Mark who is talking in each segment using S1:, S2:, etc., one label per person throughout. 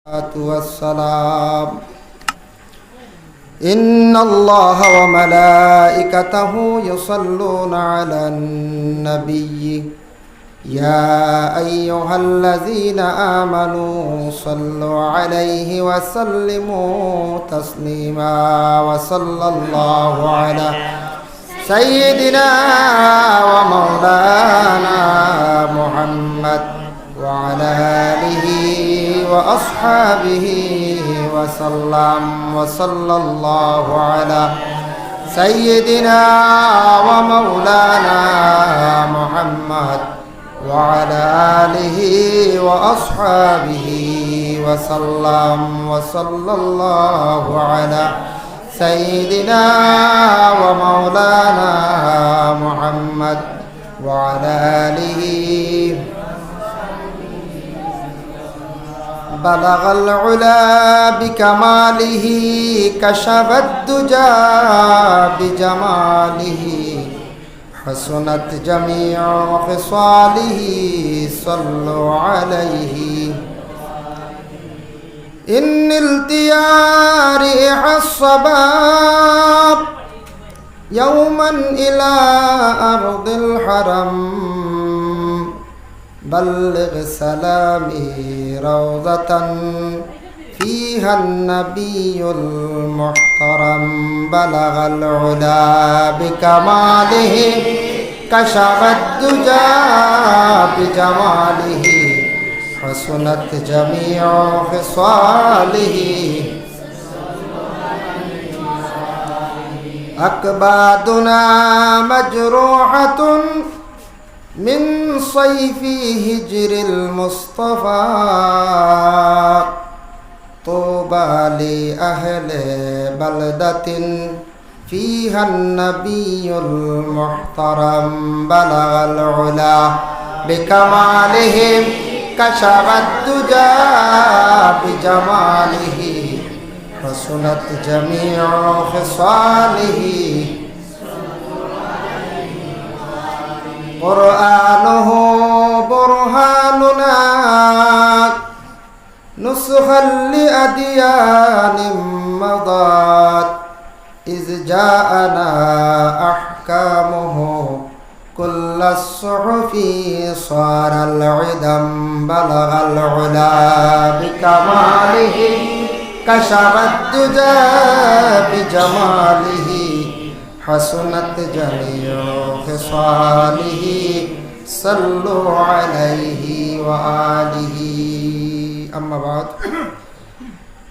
S1: والسلام إن الله وملائكته يصلون على النبي يا أيها الذين آمنوا صلوا عليه وسلموا تسليما وصلى الله على سيدنا ومولانا محمد وعلى آله وأصحابه وسلم وصلى الله على سيدنا ومولانا محمد وعلى آله وأصحابه وسلم وصلى الله على سيدنا ومولانا محمد وعلى آله بلغ العلا بكماله كشف الدجى بجماله حسنت جميع خصاله صلوا عليه إن التيا ريح الصباب يوما إلى أرض الحرم بلغ سلامي روضة فيها النبي المحترم بلغ العلا بكماله كشف الدجى بجماله حسنت جميع خصاله أكبادنا مجروحة من صيف هجر المصطفى طوبى لأهل بلدة فيها النبي المحترم بلغ العلا بكماله كشف الدجى بجماله حسنت جميع خصاله قرآنه برهاننا نسخا لأديان مضات إذ جاءنا أحكامه كل الصحف صار العدم بلغ العلا بكماله كشف الدجى بجماله حسنت جميع خصاله صلوا عليه وآله أما بعد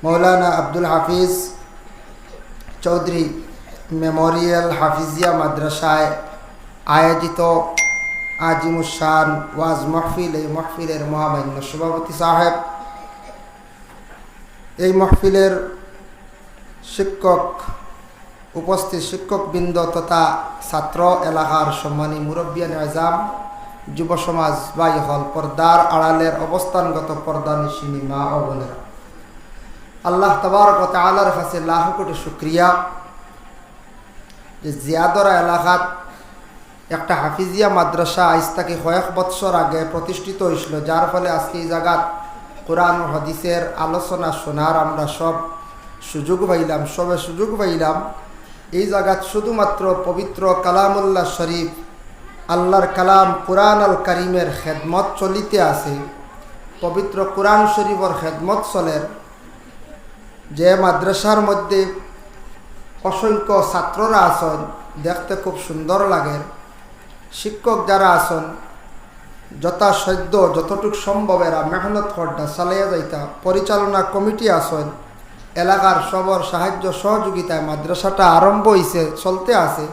S1: মৌলানা আব্দুল হাফিজ Chowdhury Memorial Hafizia মাদ্রাসায় আয়োজিত আজিমুসান ওয়াজ মাহফিল, এই মাহফিলের মহামান্য সভাপতি সাহেব, এই মাহফিলের শিক্ষক উপস্থিত শিক্ষকবৃন্দ তথা ছাত্র এলাকার সম্মানী মুরব্বিয়ান আজম, যুব সমাজ ভাই হল, পর্দার আড়ালের অবস্থানগত পর্দা নিশিনী মা ও বোনেরা, আল্লাহ তাবারক ওয়া তাআলার কাছে লাখ কোটি শুকরিয়া যে জিয়াদরা এলাকাত একটা হাফিজিয়া মাদ্রাসা আজ থেকে কয়েক বৎসর আগে প্রতিষ্ঠিত হয়েছিল, যার ফলে আজকে এই জায়গাত কোরআন ও হাদিসের আলোচনা শোনার আমরা সুযোগ পাইলাম। এই জায়গাত শুধুমাত্র পবিত্র কালামুল্লাহ শরীফ, আল্লাহর কালাম কুরআন আল কারিমের খেদমত চলিতে আছে। পবিত্র কুরআন শরীফের খেদমত চলের যে মাদ্রাসার মধ্যে অসংখ্য ছাত্ররা আছেন, দেখতে খুব সুন্দর লাগে। শিক্ষক যারা আছেন যথাসাধ্য যতটুকু সম্ভব এরা মেহনত করটা চালিয়ে যাইতা। পরিচালনা কমিটি আছেন, এলাকার সবর সাহায্য সহযোগিতায় মাদ্রাসাটা আরম্ভ হয়েছে, চলতে আছে।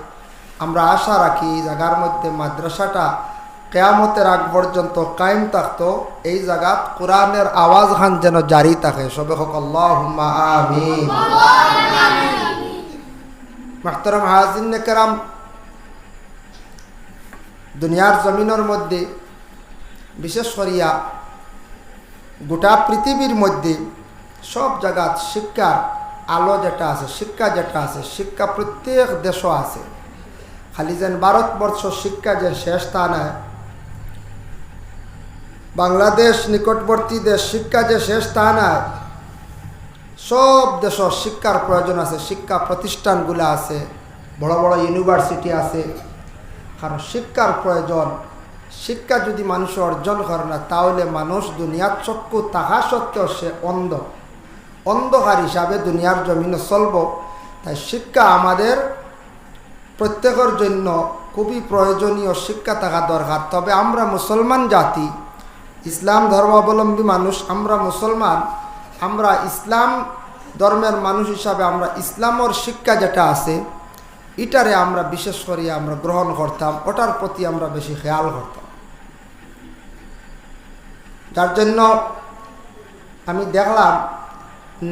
S1: আমরা আশা রাখি এই জায়গার মধ্যে মাদ্রাসাটা কেয়ামতের আগ পর্যন্ত কায়েম থাকতো। এই জায়গাত কোরআনের আওয়াজ খান যেন জারি থাকে। সবে হোক আল্লাহুম্মা আমিন। মুহতারাম হাজিরিন কেরাম, দুনিয়ার জমিনের মধ্যে বিশেষ করিয়া গোটা পৃথিবীর মধ্যে সব জায়গাত শিক্ষার আলো যেটা আছে, শিক্ষা প্রত্যেক দেশও আছে। খালি যেন ভারতবর্ষ শিক্ষা যে শেষ তা নয়, বাংলাদেশ নিকটবর্তী দেশ শিক্ষা যে শেষ তা নয়, সব দেশ শিক্ষার প্রয়োজন আছে, শিক্ষা প্রতিষ্ঠানগুলো আছে, বড় বড় ইউনিভার্সিটি আছে, কারণ শিক্ষার প্রয়োজন। শিক্ষা যদি মানুষ অর্জন করে না, তাহলে মানুষ দুনিয়ার চক্ষু তাহা সত্ত্বেও সে অন্ধকার হিসাবে দুনিয়ার জমিনে চলব। তাই শিক্ষা আমাদের প্রত্যেকের জন্য খুবই প্রয়োজনীয়, শিক্ষা থাকা দরকার। তবে আমরা মুসলমান জাতি, ইসলাম ধর্মাবলম্বী মানুষ, আমরা মুসলমান, আমরা ইসলাম ধর্মের মানুষ হিসাবে আমরা ইসলামের শিক্ষা যেটা আছে এটারে আমরা বিশেষ করে আমরা গ্রহণ করতাম, ওটার প্রতি আমরা বেশি খেয়াল করতাম। যার জন্য আমি দেখলাম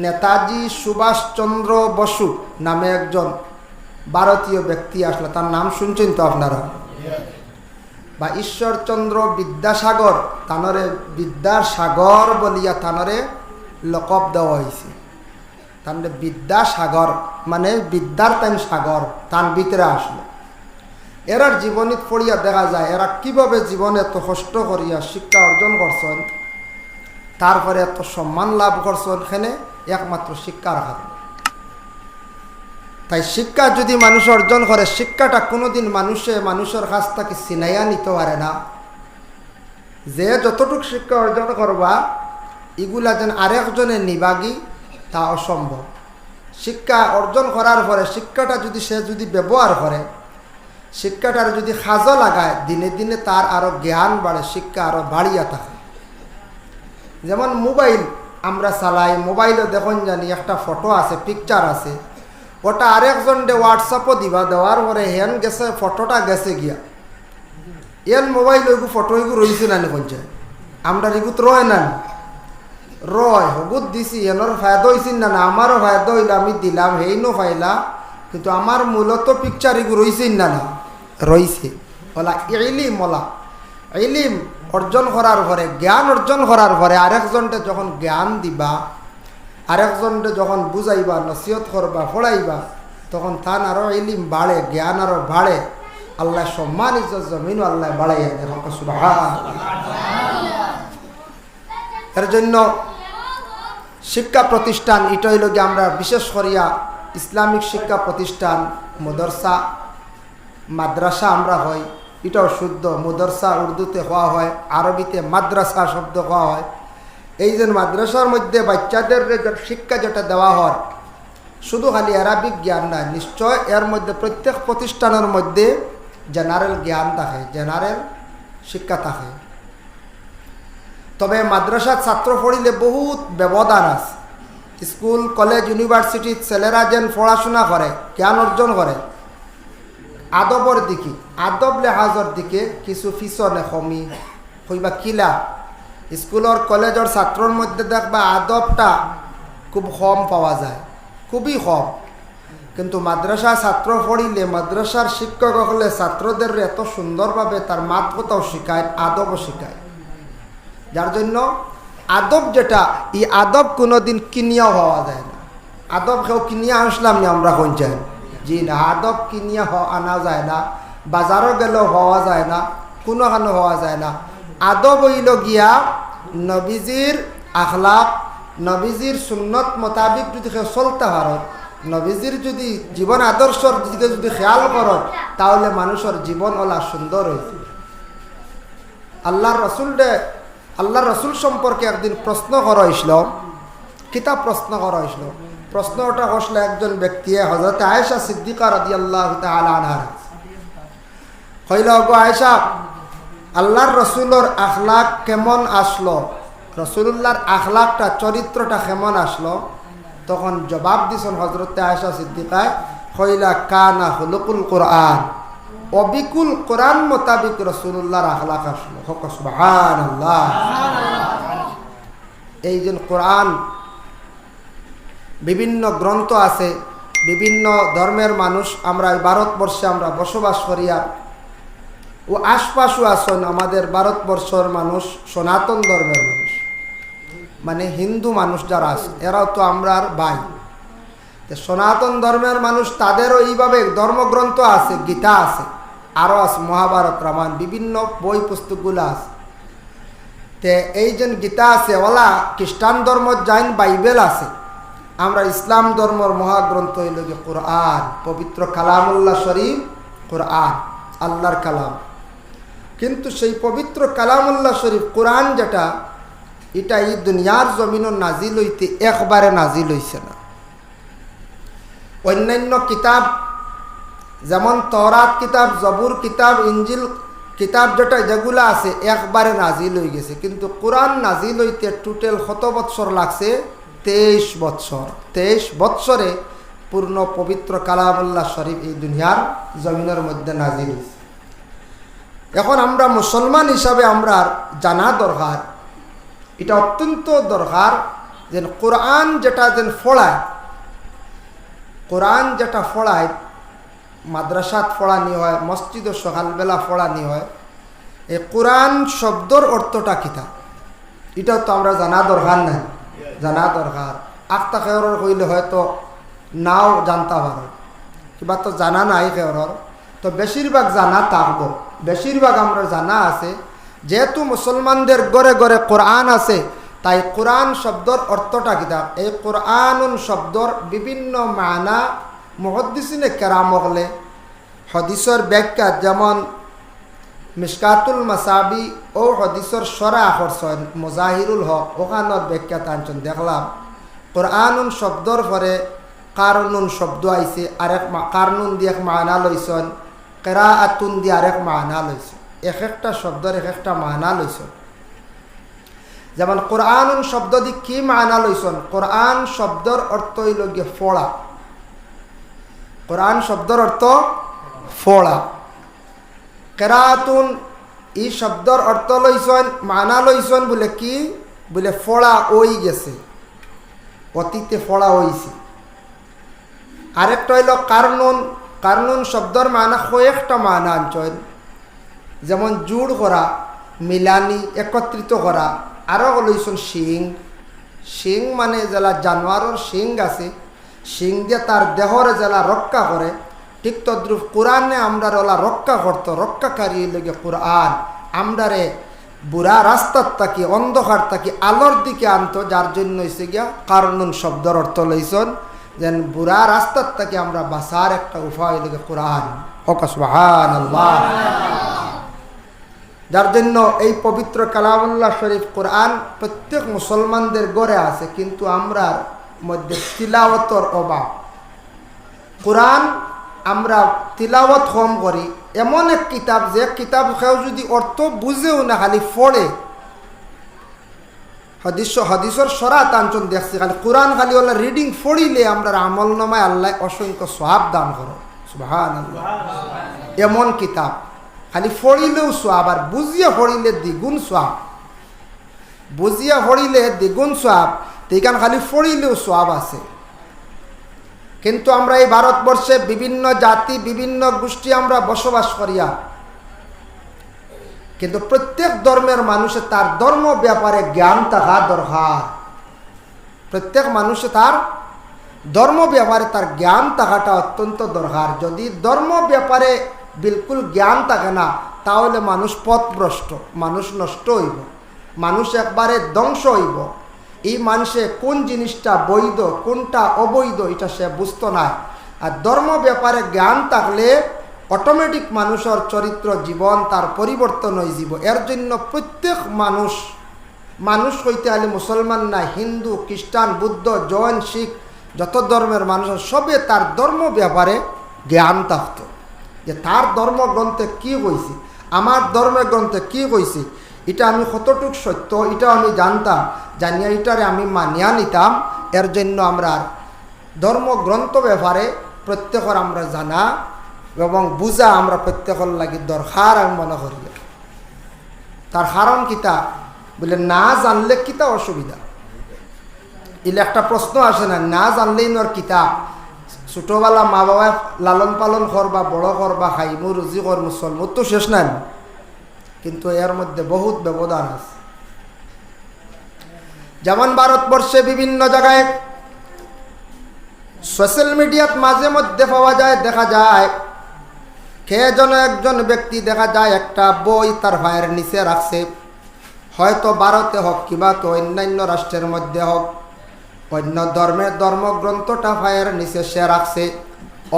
S1: নেতাজি সুভাষচন্দ্র বসু নামে একজন ভারতীয় ব্যক্তি আসলে, তার নাম শুনছেন তো আপনারা, বা ঈশ্বরচন্দ্র বিদ্যাসাগর, তানরে বিদ্যাসাগর বলিয়া তানরে লকব দেওয়া হয়েছে। তাহলে বিদ্যাসাগর মানে বিদ্যার তান সাগর, তান ভিতরে আসলো। এরার জীবনী পড়িয়া দেখা যায় এরা কিভাবে জীবনে এত কষ্ট করিয়া শিক্ষা অর্জন করছেন, তারপরে এত সম্মান লাভ করছেন, এখানে একমাত্র শিক্ষার কারণে। তাই শিক্ষা যদি মানুষ অর্জন করে, শিক্ষাটা কোনোদিন মানুষের কাছ থেকে ছিনাইয়া নিতে পারে না। যে যতটুকু শিক্ষা অর্জন করবা এগুলা যেন আরেকজনে নিবাগী, তা অসম্ভব। শিক্ষা অর্জন করার পরে শিক্ষাটা যদি সে ব্যবহার করে, শিক্ষাটার যদি কাজে লাগায়, দিনে দিনে তার আরও জ্ঞান বাড়ে, শিক্ষা আরও বাড়িয়া থাকে। যেমন মোবাইল আমরা চালাই, মোবাইলে দেখুন জানি একটা ফটো আছে, পিকচার আছে, ওটা আরেকজনকে হোয়াটসঅ্যাপও দেওয়ার পরে হেন গেছে, ফটোটা গেছে গিয়া এন মোবাইল ওইগু ফটো এগু রয়েছে না কোনছে, আমরা এগুত রয় না রয় হগুত দিছি, এনর ফায়দা হয়েছিল না, আমারও ফায়দা হইল, আমি দিলাম, হেইনো ফাইলা, কিন্তু আমার মূলত পিকচার এগু রয়েছেন না রয়েছে। ওলা ইলিম অর্জন করার পরে, জ্ঞান অর্জন করার পরে আরেকজনকে যখন জ্ঞান দিবা, আরেকজনকে যখন বুঝাইবা, নসিহত করবা, পড়াইবা, তখন তার আরও ইলিম বাড়ে, জ্ঞান আরও বাড়ে, আল্লাহ সম্মান ইজ্জত জমিনও আল্লাহ বাড়াইয়া দেন। এর জন্য শিক্ষা প্রতিষ্ঠান এটা হইল যে আমরা বিশেষ করিয়া ইসলামিক শিক্ষা প্রতিষ্ঠান, মদরসা, মাদ্রাসা আমরা হয়, এটাও শুদ্ধ। মদরসা উর্দুতে হওয়া হয়, আরবিতে মাদ্রাসা শব্দ হওয়া হয়। এই যে মাদ্রাসার মধ্যে বাচ্চাদের শিক্ষা যেটা দেওয়া হয়, শুধু খালি আরবিক জ্ঞান না, নিশ্চয় এর মধ্যে প্রত্যেক প্রতিষ্ঠানের মধ্যে জেনারেল জ্ঞান থাকে, জেনারেল শিক্ষা থাকে। তবে মাদ্রাসার ছাত্র পড়িলে বহুত ব্যবধান আছে। স্কুল, কলেজ, ইউনিভার্সিটি ছেলেরা যেন পড়াশোনা করে, জ্ঞান অর্জন করে, আদবর দিকে, আদব লেহাজর দিকে কিছু পিছনে কমি হইবা কিলা। স্কুলের কলেজের ছাত্রর মধ্যে দেখবা আদবটা খুব কম পাওয়া যায়, খুবই কম। কিন্তু মাদ্রাসা ছাত্র পড়িলে মাদ্রাসার শিক্ষক হলে ছাত্রদের এত সুন্দরভাবে তার মাত কথাও শিখায়, আদবও শিখায়। যার জন্য আদব যেটা, এই আদব কোনোদিন কিনিয়াও হওয়া যায় না। আদব কেউ কিনিয়া আসলাম না আমরা কোন চাই, জি না, আদব কিনিয়া আনা যায় না, বাজারও গেলেও হওয়া যায় না, কোনোখানে হওয়া যায় না। আদব হইল গিয়া নবীজির আখলাক, নবীজির সুন্নত মোতাবিক যদি কেউ চলতে পারো, নবীজির যদি জীবন আদর্শর দিকে যদি খেয়াল করো, তাহলে মানুষের জীবন ওলা সুন্দর হয়েছে। আল্লাহর রসুল সম্পর্কে একদিন প্রশ্ন করা হয়েছিল, কিতাব প্রশ্ন করা হয়েছিল। প্রশ্নটা হসলে একজন ব্যক্তি হযরত আয়েশা সিদ্দিকা রাদিয়াল্লাহু তাআলা আনহা কইল, গো আয়েশা, আল্লাহর রসুলের আখলাক কেমন আসলো, রসুলুল্লাহর আখলাকটা, চরিত্রটা কেমন আসলো? তখন জবাব দিছেন হযরত আয়েশা সিদ্দিকায়, কইলা কানা খুলুকুল কোরআন, অবিকুল কোরআন মোতাবিক রসুলুল্লাহর আখলাক আসলো। সুবহানাল্লাহ। এই যে কোরআন, বিভিন্ন গ্রন্থ আছে, বিভিন্ন ধর্মের মানুষ আমরা ভারতবর্ষে আমরা বসবাস করিয়া, ও আশপাশও আছেন আমাদের ভারতবর্ষের মানুষ, সনাতন ধর্মের মানুষ, মানে হিন্দু মানুষ যারা আছে, এরাও তো আমরার ভাই। সনাতন ধর্মের মানুষ, তাদেরও এইভাবে ধর্মগ্রন্থ আছে, গীতা আছে, আরও আছে মহাভারত, রামায়ণ, বিভিন্ন বই পুস্তকগুলো আছে। তে এই যে গীতা আছে, ওলা খ্রিস্টান ধর্ম যাইন বাইবেল আছে, আমরা ইসলাম ধর্মর মহাগ্রন্থ হইল যে কোরআন, পবিত্র কালামুল্লাহ শরীফ কোরআন, আল্লাহর কালাম। কিন্তু সেই পবিত্র কালামুল্লাহ শরীফ কোরআন যেটা, এটা এই দুনিয়ার জমিনও নাজিল হইতে একবারে নাজিল হইছে না। অন্যান্য কিতাব যেমন তওরাত কিতাব, জবুর কিতাব, ইঞ্জিল কিতাব যেগুলো আছে একবারে নাজিল হয়ে গেছে, কিন্তু কোরআন নাজিল হইতে টোটাল কত বৎসর লাগছে? 23 বৎসর। 23 বৎসরে পূর্ণ পবিত্র কালামুল্লাহ শরীফ এই দুনিয়ার জমিনের মধ্যে নাজিল হয়েছে। এখন আমরা মুসলমান হিসাবে আমরা জানা দরকার, এটা অত্যন্ত দরকার যে কোরআন যেটা যেন পড়ায়, কোরআন যেটা পড়ায়, মাদ্রাসাত পড়ানি হয়, মসজিদে সকালবেলা পড়ানি হয়, এই কোরআন শব্দর অর্থটা কিতা এটাও তো আমরা জানা দরকার নাই, জানা দরকার। আখতা খেয়রর কইলে হয়তো নাও জানতে পারো, কিবা তো জানা নাই খেয়রর, তো বেশিরভাগ জানা থাকবো। বেশিরভাগ আমরা জানা আছে, যেহেতু মুসলমানদের ঘরে ঘরে কোরআন আছে, তাই কোরআন শব্দর অর্থটা কিতা। এই কোরআনুন শব্দর বিভিন্ন মানা মুহাদ্দিসিনে কেরাম হলে হদিসর ব্যাখ্যা, যেমন মিশকাতুল মাসাবি ও হদিসর সরা আকর্ষণ মুজাহিরুল হক ওখানোর ব্যাখ্যা টানছেন, দেখলাম কোরআনুন শব্দর পরে কারনুন শব্দ আইছে, আরেক কারনুন দিয়ে এক মানা লইছেন, কেরাআতুন দিয়ে আরেক মানা লইছে, এক একটা শব্দর এক একটা মানা লইছেন। যেমন কোরআনুন শব্দ দিয়ে কি মানা লইছেন? কোরআন শব্দর অর্থ হইল গিয়ে ফোড়া, কোরআন শব্দর অর্থ ফোড়া। কেরাতুন এই শব্দর অর্থ লইছেন, মানা লইছেন বলে কি? বলে ফোড়া ওই গেছে, অতীতে ফোড়া হইছে। আরেকটা হইল কারনুন, কারনুন শব্দর মানা কয়েকটা মানা আনছেন, যেমন জুড় করা, মিলানি, একত্রিত করা। আরও লইছেন শিং, শিং মানে যারা জানোয়ারের শিং আছে, শিং দিয়ে তার দেহরে যারা রক্ষা করে, ঠিক তদ্রুপ কোরআনে আমরা ওলা রক্ষা করতো, রক্ষাকারী লেগে কোরআন আমরারে বুড়া রাস্তার থাকি, অন্ধকার থাকি আলোর দিকে আনতো, যার জন্য হয়েছে গিয়া কারনুন শব্দর অর্থ লইছেন যেন বুড়া রাস্তার থাকি আমরা বাঁচার একটা উপায় লেগে কোরআন। সুবহানাল্লাহ। যার জন্য এই পবিত্র কালামুল্লাহ শরীফ কোরআন প্রত্যেক মুসলমানদের গড়ে আছে, কিন্তু আমরা মধ্যে তিলাওয়াতর অভাব। কোরআন আমরা তিলাওয়াত কম করি। এমন এক কিতাব, যে কিতাব কেউ যদি অর্থ বুঝেও না, খালি পড়ে, হদিসর সরা টানচন দেখছি, খালি কোরআন খালি ওলা রিডিং পড়িলে আমরা আমল নামায় আল্লাহ অসংখ্য সওয়াব দান করো। সুবহানাল্লাহ। এমন কিতাব খালি পড়িলেও সওয়াব, আর বুঝিয়া পড়িলে দ্বিগুণ সওয়াব, বুঝিয়া পড়িলে দ্বিগুণ সওয়াব, এইখান খালি পড়িলেও সওয়াব আছে। কিন্তু আমরা এই ভারতবর্ষে বিভিন্ন জাতি, বিভিন্ন গোষ্ঠী আমরা বসবাস করিয়া, কিন্তু প্রত্যেক ধর্মের মানুষের তার ধর্ম ব্যাপারে জ্ঞান থাকা দরকার। প্রত্যেক মানুষে তার ধর্ম ব্যাপারে তার জ্ঞান থাকাটা অত্যন্ত দরকার। যদি ধর্ম ব্যাপারে বিলকুল জ্ঞান থাকে না, তাহলে মানুষ পথভ্রষ্ট, মানুষ নষ্ট হইব, মানুষ একবারে ধ্বংস হইব। এই মানুষে কোন জিনিসটা বৈধ কোনটা অবৈধ এটা সে বুঝতো না। আর ধর্ম ব্যাপারে জ্ঞান থাকলে অটোমেটিক মানুষের চরিত্র জীবন তার পরিবর্তন হয়ে যাব। এর জন্য প্রত্যেক মানুষ হইতে হলে মুসলমান না, হিন্দু, খ্রিস্টান, বুদ্ধ, জৈন, শিখ, যত ধর্মের মানুষের সবে তার ধর্ম ব্যাপারে জ্ঞান থাকতো, যে তার ধর্মগ্রন্থে কী কইছে, আমার ধর্মের গ্রন্থে কী কইছে, এটা আমি কতটুক সত্য এটা আমি জানতাম, জানিয়া এটারে আমি মানিয়া নিতাম। এর জন্য আমরা ধর্মগ্রন্থ ব্যাপারে প্রত্যেকের আমরা জানা এবং বুঝা আমরা প্রত্যেকের লাগি দরকার আমি মনে করি। তার কারণ কিতা বলে, না জানলে কিতা অসুবিধা, এলে একটা প্রশ্ন আসে না, না জানলেই নর কিতা। ছোটোবেলা মা বাবা লালন পালন করবা, বড় করবা, খাইমু রুজি করমু চলমু, তো শেষ নাই। কিন্তু এর মধ্যে বহুত ব্যবধান আছে। যেমন ভারতবর্ষে বিভিন্ন জায়গায় সোশ্যাল মিডিয়াত মাঝে মধ্যে পাওয়া যায়, দেখা যায় কে যেন একজন ব্যক্তি দেখা যায় একটা বই তার ভাইয়ের নিচে রাখছে, হয়তো ভারতে হোক কিংবা তো অন্যান্য রাষ্ট্রের মধ্যে হোক, অন্য ধর্মের ধর্মগ্রন্থটা পায়ের নিচে সে রাখছে,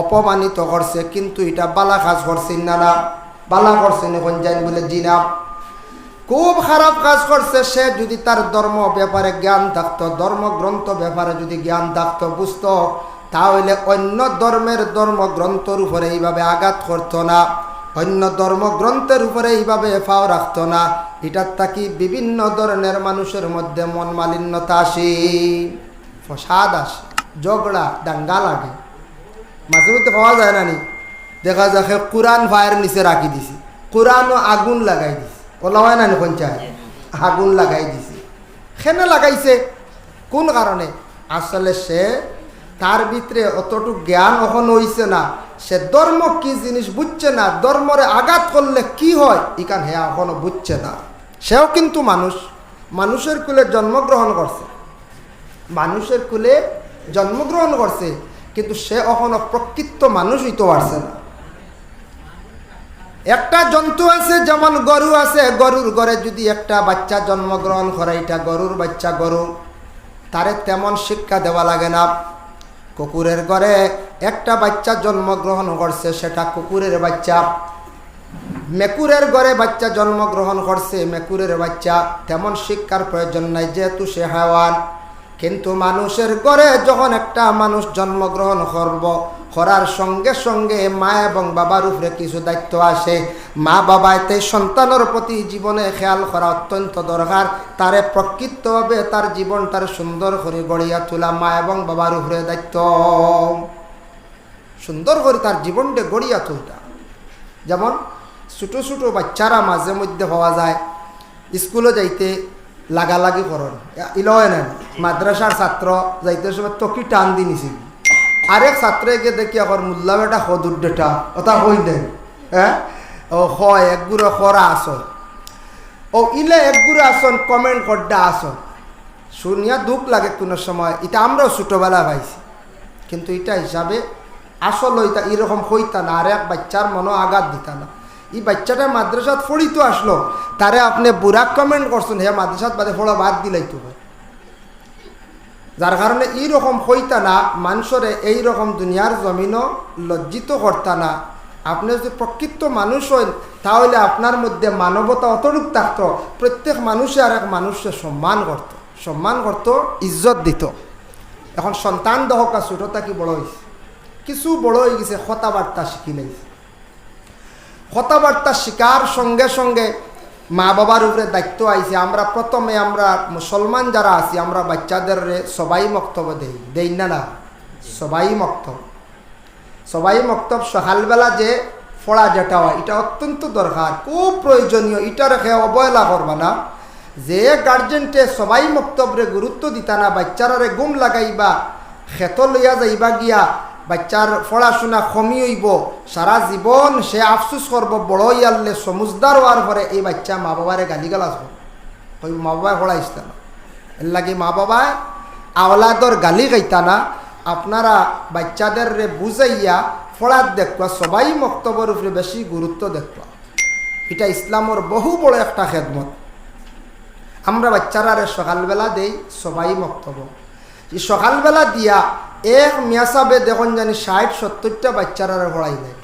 S1: অপমানিত করছে, কিন্তু এটা বালা কাজ করছেন না বালা করছেন এখন জান বলে জিনা খুব খারাপ কাজ করছে। সে যদি তার ধর্ম ব্যাপারে জ্ঞান থাকতো, ধর্মগ্রন্থ ব্যাপারে যদি জ্ঞান থাকতো, বুঝতো, তাহলে অন্য ধর্মের ধর্মগ্রন্থর উপরে এইভাবে আঘাত করতো না, অন্য ধর্মগ্রন্থের উপরে এইভাবে ফাও রাখতো না। এটার থাকি বিভিন্ন ধরনের মানুষের মধ্যে মন মালিন্যতা আসে, ফসাদ আসে, ঝগড়া দাঙ্গা লাগে। মাঝে মধ্যে পাওয়া যায় না নি, দেখা যাকে কোরআন ফায়ের নিচে রাখি দিছি, কোরআনও আগুন লাগাই দিছি, ওলা হয় না নি পঞ্চায়েত আগুন লাগাই দিছি। কেন লাগাইছে, কোন কারণে? আসলে সে তার ভিতরে অতটুকু জ্ঞান এখন হইছে না, সে ধর্ম কি জিনিস বুঝছে না, ধর্মরে আঘাত করলে কি হয় ইকান হে এখনো বুঝছে না। সেও কিন্তু মানুষ, মানুষের কুলে জন্মগ্রহণ করছে, মানুষের কুলে জন্মগ্রহণ করছে, কিন্তু সে এখনো প্রকৃত মানুষ হইতে পারছে না। একটা জন্তু আছে, যেমন গরু আছে, গরুর ঘরে যদি একটা বাচ্চা জন্মগ্রহণ করে, এটা গরুর বাচ্চা, গরু, তারে তেমন শিক্ষা দেওয়া লাগে না। কুকুরের ঘরে একটা বাচ্চা জন্মগ্রহণ করছে, সেটা কুকুরের বাচ্চা। মেকুরের ঘরে বাচ্চা জন্মগ্রহণ করছে, মেকুরের বাচ্চা, তেমন শিক্ষার প্রয়োজন নাই, যেহেতু সে হায়াওয়ান। কিন্তু মানুষের ঘরে যখন একটা মানুষ জন্মগ্রহণ করার সঙ্গে সঙ্গে মা এবং বাবার উপরে কিছু দায়িত্ব আসে। মা বাবা এতে সন্তানের প্রতি জীবনে খেয়াল করা অত্যন্ত দরকার। তারে প্রকৃতভাবে তার জীবনটার সুন্দর করে গড়িয়া তোলা মা এবং বাবার উপরে দায়িত্ব, সুন্দর করে তার জীবনটা গড়িয়া তুলতা। যেমন ছোটো ছোটো বাচ্চারা মাঝে মধ্যে পাওয়া যায় স্কুলে যাইতে লাগালাগি করন, ইলয় নেন, মাদ্রাসার ছাত্র যাইতে সময় তকি টান দি নিছিল, আরেক ছাত্রকে দেখি আবার মুল্লা বেটা হদুরটা ওটা হই দেন, হ্যাঁ ও হয় একগুড়ো খরা আসন, ও ইলে একগুড়ো আসন কমেন্ট করডা আসন, শুনিয়া দুঃখ লাগে কোনো সময়। এটা আমরাও ছোটোবেলা পাইছি, কিন্তু এটা হিসাবে আসলে এটা এরকম হইতা না, আর এক বাচ্চার মনো আঘাত দিতা না। এই বাচ্চাটা মাদ্রাসাত পড়িতো আসলো, তারে আপনি বুড়া কমেন্ট করছেন, হ্যাঁ মাদ্রাসাত বাদে পড়া বাদ দিলাইতো, যার কারণে এইরকম হইতা না। মানুষরে এইরকম দুনিয়ার জমিনও লজ্জিত করতা না। আপনি যদি প্রকৃত মানুষ হন, তাহলে আপনার মধ্যে মানবতা অতটুক থাকতো, প্রত্যেক মানুষে আর এক মানুষকে সম্মান করত, ইজ্জত দিত। এখন সন্তান দহকা ছোটতা কি বড় হয়েছে, কিছু বড় হয়ে গেছে, কথাবার্তা শিখি লাইছে। কথাবার্তা শিকার সঙ্গে সঙ্গে মা বাবার উপরে দায়িত্ব আইছে। আমরা প্রথমে আমরা মুসলমান যারা আছি, আমরা বাচ্চাদের সবাই মক্তব্য দেই না, সবাই মক্তব সকালবেলা যে পড়া যেটা হয়, এটা অত্যন্ত দরকার, খুব প্রয়োজনীয়। এটা রেখে অবহেলা করবা না। যে গার্জেনটে সবাই মক্তবরে গুরুত্ব দিতা না, বাচ্চারে গুম লাগাইবা, ক্ষেত লইয়া যাইবা গিয়া বাচ্চার পড়াশোনা কমি হইব, সারা জীবন সে আফসুস করব, বড় ইয়ারলে সমুজদার হওয়ার পরে এই বাচ্চা মা বাবারে গালিগালাজ ওই মা বাবায় পড়াইত না। এর লাগে মা বাবায় আওলাদর গালি গাইতা না, আপনারা বাচ্চাদের বুঝাইয়া পড়ার দেখবা, সবাই মক্তবর উপরে বেশি গুরুত্ব দেখবা। এটা ইসলামের বহু বড় একটা খেদমত। আমরা বাচ্চারা সকালবেলা দেই সবাই মক্তব, এই সকালবেলা দিয়া এক মিয়াসাবে দেখুন জানি 60-70টা বাচ্চারা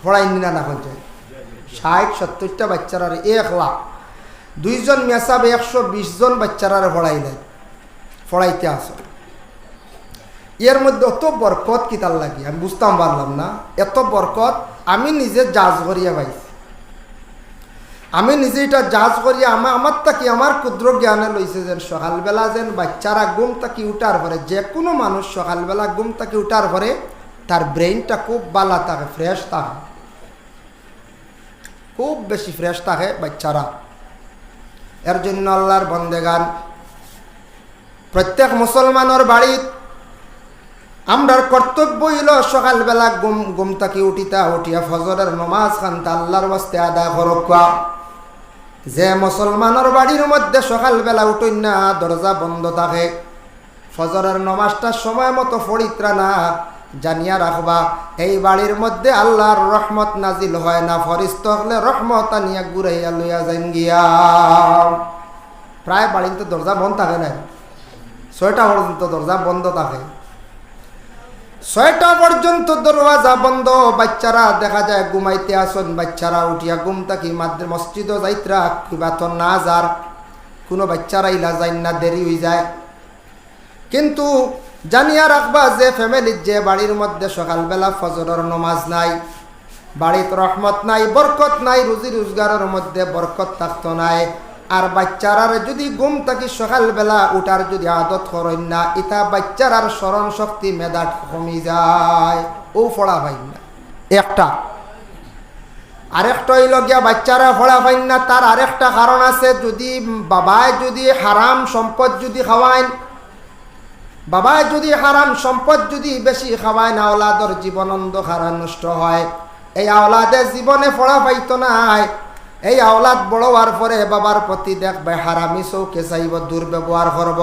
S1: পড়াইনি না এখন যাই 60-70টা বাচ্চারা 1 লাখ, দুইজন মিয়াসাবে 120 জন বাচ্চারা পড়াইতে আসো। এর মধ্যে অত বরকত কিতার লাগি আমি বুঝতাম পারলাম না, এত বরকত আমি নিজে জাজ করিয়া পাইছি। আমি নিজে এটা জাজ করিয়া আমার তাকি আমার ক্ষুদ্র জ্ঞানে লইছে যেন সকালবেলা যেন বাচ্চারা ঘুম তাকি উঠার পরে, যে কোনো মানুষ সকালবেলা ঘুম তাকি উঠার পরে তার ব্রেইনটা খুব ভালো থাকে, ফ্রেশ থাকে, খুব বেশি ফ্রেশ থাকে বাচ্চারা। এর জন্য আল্লাহর বন্দেগান প্রত্যেক মুসলমানের বাড়িত আমরার কর্তব্য হইল সকালবেলা ঘুম তাকি উঠিয়া ফজরের নমাজ খানটা আল্লাহর বাস্তে আদায় করবা। যে মুসলমানের বাড়ির মধ্যে সকালবেলা উঠুন না, দরজা বন্ধ থাকে, ফজরের নমাজটা সময় মতো পড়িত্রা না, জানিয়া রাখবা এই বাড়ির মধ্যে আল্লাহর রহমত নাজিল হয় না, ফরিস্তা হলে রহমত আনিয়া ঘুরাইয়া লইয়া যাইন গিয়া। প্রায় বাড়িতে দরজা বন্ধ থাকে না, 6টা পর্যন্ত দরজা বন্ধ থাকে। 6টা পর্যন্ত দরওয়াজা বন্ধ। বাচ্চারা দেখা যায় ঘুমাইতে আসন, বাচ্চারা উঠিয়া ঘুম থাকি মসজিদও যাইতরা কিবা তো না যার, কোনো বাচ্চারা ইলা যায় না, দেরি হয়ে যায়। কিন্তু জানিয়া রাখবা যে ফ্যামিলির যে বাড়ির মধ্যে সকালবেলা ফজরের নামাজ নাই, বাড়িতে রহমত নাই, বরকত নাই, রুজি রোজগারের মধ্যে বরকত থাকতো নাই। আর বাচ্চারার যদি ঘুম থাকি সকালবেলা উঠার যদি আদত করেন না, ইটা বাচ্চারার স্মরণ শক্তি মেধা কমি যায়, ও ফড়া পাই না একটা। আরেকটা হইল গিয়া বাচ্চারা ফড়া পাই না, তার আরেকটা কারণ আছে। যদি বাবায় যদি হারাম সম্পদ যদি খাওয়াইন, বাবায় যদি হারাম সম্পদ যদি বেশি খাওয়ায় না, আওলাদর জীবন অন্ধকার নষ্ট হয়। এই আওলাদে জীবনে ফড়া পাইতো নাই। এই আওলাদ বড় হওয়ার পরে বাবার প্রতি দেখবে হারামি চৌকে চাইব, দুর্ব্যবহার করব।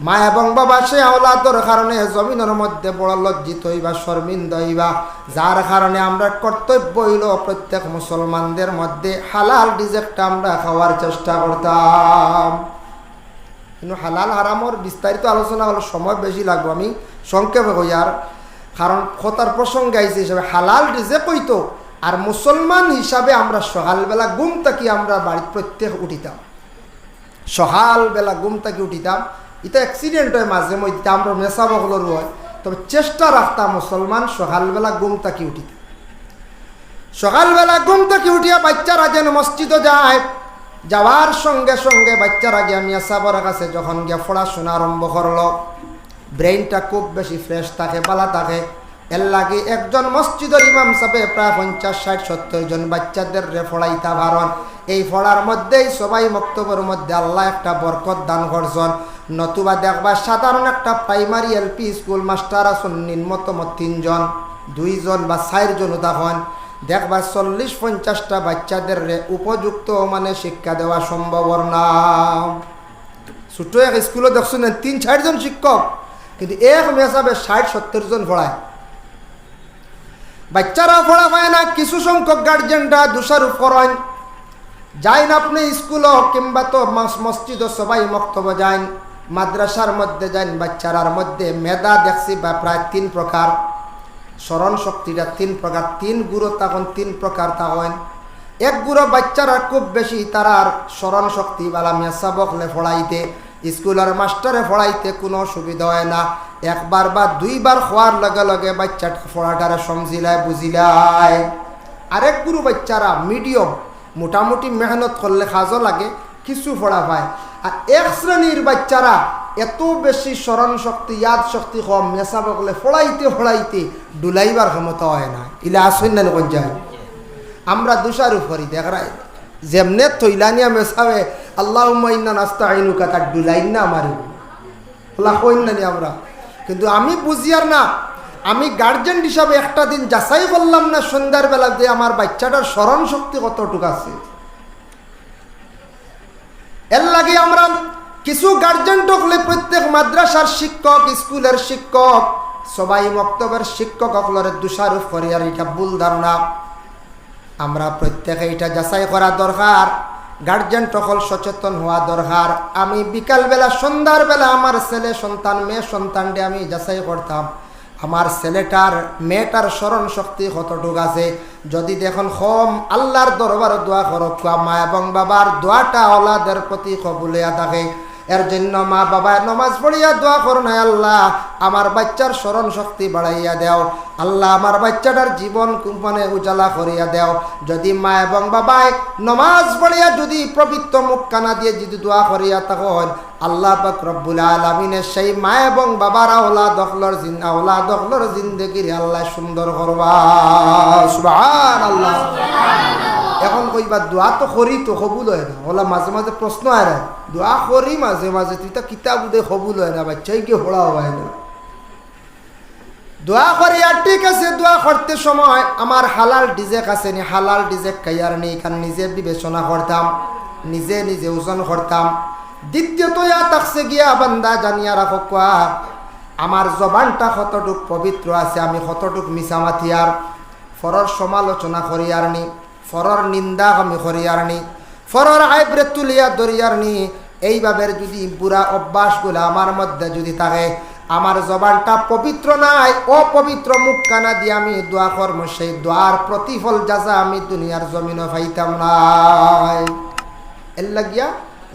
S1: মা এবং বাবা সে আওলাদর কারণে জমিনের মধ্যে বড় লজ্জিত হইবা, শর্মিন্দ হইবা। যার কারণে আমরা কর্তব্য হইল প্রত্যেক মুসলমানদের মধ্যে হালাল রিজেক্টটা আমরা খাওয়ার চেষ্টা করতাম। কিন্তু হালাল হারামর বিস্তারিত আলোচনা হলো সময় বেশি লাগবে, আমি সংক্ষেপে কই। আর কারণ কথার প্রসঙ্গে আইছে হিসাবে হালাল রিজেক্ট হইতো। আর মুসলমান হিসাবে আমরা সকালবেলা ঘুম থাকি আমরা বাড়ির প্রত্যেক উঠিতাম, সকালবেলা ঘুম থাকি উঠিতাম। এটা অ্যাক্সিডেন্ট হয় মাঝে মধ্যে, আমরা মেসা বগলের হয়, তবে চেষ্টা রাখতাম মুসলমান সকালবেলা ঘুম থাকি উঠিতাম। সকালবেলা ঘুম থাকি উঠিয়া বাচ্চারা যেন মসজিদে যায়, যাওয়ার সঙ্গে সঙ্গে বাচ্চারা গিয়া মিয়া সাবর কাছে যখন গিয়া পড়াশোনা আরম্ভ করলো, ব্রেইনটা খুব বেশি ফ্রেশ থাকে, ভালো থাকে। এর লাগে একজন মসজিদের ইমাম সাহেব প্রায় 50, 60, 70 জন বাচ্চাদের রে পড়াইতা ভারণ। এই পড়ার মধ্যেই সবাই বক্তব্যের মধ্যে আল্লাহ একটা বরকত দান করছেন। নতুবা দেখবা সাধারণ একটা প্রাইমারি এলপি স্কুল মাস্টার আসুন নিম্নতম 3 জন, 2 জন বা 4 জন তখন দেখবা 40-50টা বাচ্চাদের রে উপযুক্ত মানে শিক্ষা দেওয়া সম্ভব না। ছোট এক স্কুলে দেখছেন 3-4 জন শিক্ষক, কিন্তু এক মেসাবে 60-70 জন পড়ায়। বাচ্চারা পড়া পায় না। কিছু সংখ্যক গার্জেনরা দোষারোপ করেন, যাইন আপনি স্কুল কিংবা তো মসজিদ সবাই মক্তব্য যাইন, মাদ্রাসার মধ্যে যাইন, বাচ্চারার মধ্যে মেধা দেখছি বা প্রায় 3 প্রকার, স্মরণ শক্তিটা 3 প্রকার, 3 গুরু তখন 3 প্রকার তখন। এক গুরু বাচ্চারা খুব বেশি তারার স্মরণ শক্তি বালা মেসা বকলে পড়াইতে, স্কুলের মাস্টারে পড়াইতে কোনো অসুবিধা হয় না। একবার বা 2 বার হওয়ার লগে লগে বাচ্চাটা পড়াটারে সমঝিলায় বুঝিলায়। আরেক গুরু বাচ্চারা মিডিয়াম, মোটামুটি মেহনত করলে কাজও লাগে, কিছু পড়া পায়। আর এক শ্রেণীর বাচ্চারা এত বেশি স্মরণ শক্তি, ইয়াদ শক্তি কম, মেসা বকলে পড়াইতে পড়াইতে ডুলাইবার ক্ষমতা হয় না। ইলা আসেন না কোন যায় আমরা দোষারোপ করি, দেখাই যেমনে থইলানিয়া মেসাবে আল্লাহুম্মা ইন্না নাস্তাইনুকা, তার ডুলাইন না আমার ওলা কইন না আমরা। কিন্তু আমি বুঝি আর না, আমি গার্জেন হিসাবে একটা দিন যাচাই করলাম না সন্ধ্যার বেলা যে আমার বাচ্চাটার স্মরণ শক্তি কতটুকু আছে। এর লাগে আমরা কিছু গার্জেন টকলে প্রত্যেক মাদ্রাসার শিক্ষক, স্কুলের শিক্ষক, সবাই বক্তব্যের শিক্ষক সকলের দোষারোপ করি, আর এটা ভুল ধারণা। আমরা প্রত্যেকে এটা যাচাই করা দরকার, গার্জেন টকল সচেতন হওয়া দরকার। আমি বিকালবেলা সন্ধ্যার বেলা আমার ছেলে সন্তান, মেয়ে সন্তানকে আমি যাচাই করতাম আমার ছেলেটার মেয়েটার স্মরণ শক্তি কতটুকু আছে। যদি দেখুন কম, আল্লাহর দরবার দোয়া করক, মা এবং বাবার দোয়াটা ওলাদের প্রতি কবুলিয়া থাকে। এর জন্য মা বাবা নমাজ পড়িয়া দোয়া করুন, আল্লাহ আমার বাচ্চার স্মরণ শক্তি বাড়াইয়া দেও, আল্লাহ আমার বাচ্চাটার জীবন মানে উজালা করিয়া দেও। যদি মা এবং বাবায় নমাজ পড়িয়া যদি পবিত্র মুখ কানা দিয়ে যদি দোয়া করিয়া তখন আল্লাহ পাক রব্বুল আলামিনের সেই মা এবং বাবার আওলাদর জিন্দেগির আল্লাহ সুন্দর করবা। সুবহানাল্লাহ। এখন কইবা দোয়া তো করি তো কবুল হয় না, ওলা মাঝে মাঝে প্রশ্ন হয় না, দোয়া করি মাঝে মাঝে তুই তো কিতাব উদে কবুল হয় না, বাচ্চাই কে পড়া হয় না। দোয়া করি আর ঠিক আছে, দোয়া করতে সময় আমার হালাল ডিজেক আছে নি, হালাল ডিজেক খাইয়ার নেই, কারণ নিজে বিবেচনা করতাম, নিজে নিজে ওজন করতাম। দ্বিতীয়ত ইয়া তাকছে গিয়া বান্দা জানিয়া রাখো কোয়া আমার জবানটা কতটুক পবিত্র আছে, আমি কতটুক মিছামাথি আর ফরর সমালোচনা করি আর নি, ফরর নিন্দা আমি করি আর নি, ফরর আইব্রে তুলিয়া ধরিয়ার নি। এইভাবে যদি বুড়া অভ্যাসগুলো আমার মধ্যে যদি থাকে, আমার জবানটা পবিত্র নাই, অপবিত্র মুখখানা দিয়ে আমি দোয়া করব, সেই দোয়ার প্রতিফল যাজা আমি দুনিয়ার জমিনে পাইতাম নাই। এর লাগিয়া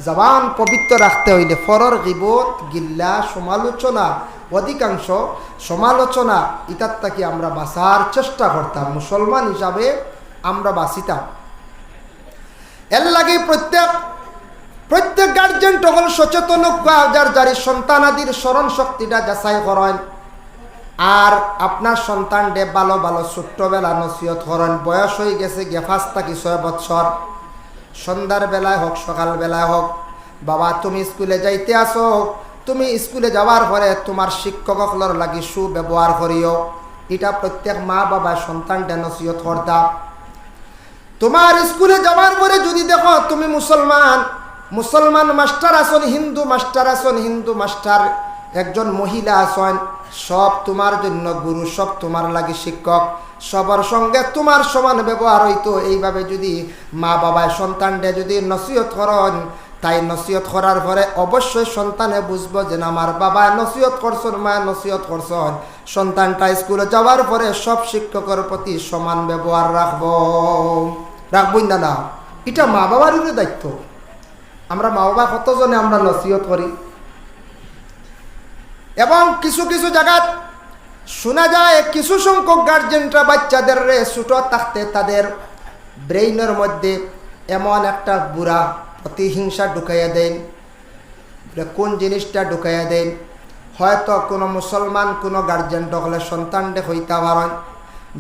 S1: জবান পবিত্র রাখতে হইলে ফরর গিবত, গিল্লা, সমালোচনা, অধিকাংশ সমালোচনা ইতার থেকে আমরা বাঁচার চেষ্টা করতাম। মুসলমান হিসাবে আমরা বাঁচিতাম। এর লাগে প্রত্যেক গার্জেন তখন সচেতন যার যার সন্তানাদির স্মরণ শক্তিটা যাচাই করেন, আর আপনার সন্তানদের ভালো ভালো ছোট্টবেলা নসিহত করেন। বয়স হয়ে গেছে 5 থেকে 6 বছর, সন্ধ্যার বেলায় হোক সকাল বেলায় হোক, বাবা তুমি স্কুলে যাইতে আসো, তুমি স্কুলে যাওয়ার পরে তোমার শিক্ষকগুলোর লাগি সুব্যবহার করিও। এটা প্রত্যেক মা বাবা সন্তানটা নসিহত করতাম। তোমার স্কুলে যাওয়ার পরে যদি দেখো তুমি মুসলমান মাস্টার আসন, হিন্দু মাস্টার আসন, হিন্দু মাস্টার একজন মহিলা আসন, সব তোমার জন্য গুরু, সব তোমার লাগে শিক্ষক, সবার সঙ্গে তোমার সমান ব্যবহার হইতো। এইভাবে যদি মা বাবায় সন্তানটা যদি নসিহত করেন, তাই নসিহত করার পরে অবশ্যই সন্তানে বুঝবো যে আমার বাবা নসিহত করছেন, মা নসিহত করছেন। সন্তানটা স্কুলে যাওয়ার পরে সব শিক্ষকের প্রতি সমান ব্যবহার রাখবই না। এটা মা বাবার দায়িত্ব। আমরা মা বাবা কতজনে আমরা নসিহত করি, এবং কিছু কিছু জায়গায় শোনা যায় কিছু সংখ্যক গার্জেনরা বাচ্চাদের ছোট থাকতে তাদের ব্রেইনের মধ্যে এমন একটা বুড়া প্রতিহিংসা ঢুকাইয়া দেন। কোন জিনিসটা ঢুকাইয়া দেন? হয়তো কোনো মুসলমান কোনো গার্জেন হলে সন্তানটা হইতে পারেন,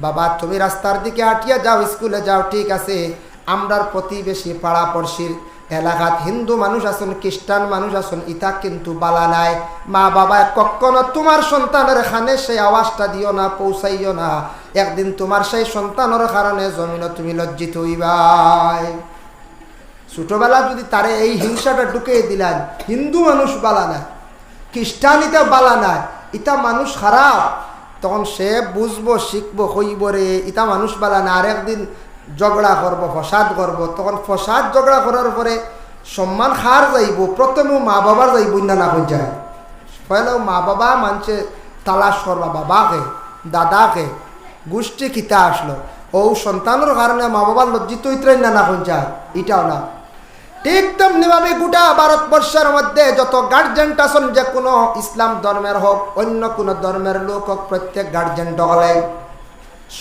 S1: বাবা তুমি রাস্তার দিকে হাঁটিয়া যাও, স্কুলে যাও, ঠিক আছে, আমরার প্রতিবেশী পাড়াপড়শির এলাকাত হিন্দু মানুষ আছেন, খ্রিস্টান মানুষ আছেন, ইটা কিন্তু বালা নাই। মা বাবা কখনো তোমার সন্তানের খানে সেই আওয়াজটা দিও না, পৌঁছাইও না। একদিন তোমার সেই সন্তানের কারণে জমিন তুমি লজ্জিত হইবাই। ছোটবেলা যদি তারে এই হিংসাটা ঢুকিয়ে দিলেন, হিন্দু মানুষ বালা নাই, খ্রিস্টান ইটা বালা নাই, ইটা মানুষ খারাপ, তখন সে বুঝবো, শিখবো, হইব রে ইটা মানুষ বালা না। আর একদিন ঝগড়া করবো, ফসাদ করবো, তখন ফসাদ ঝগড়া করার পরে সম্মান হার যাইব, প্রথমে মা বাবার যাইব না হয়ে যায়। পয়লাও মা বাবা মানছে তালাশ করবা, বাবাকে দাদাকে গোষ্ঠী খিতা আসলো, ও সন্তানের কারণে মা বাবার লজ্জিত হইতে না হয়ে যায়, এটাও না। ঠিক তেমনিভাবে গোটা ভারতবর্ষের মধ্যে যত গার্জেন আছেন, যে কোনো ইসলাম ধর্মের হোক অন্য কোনো ধর্মের লোক হোক, প্রত্যেক গার্জেন হলে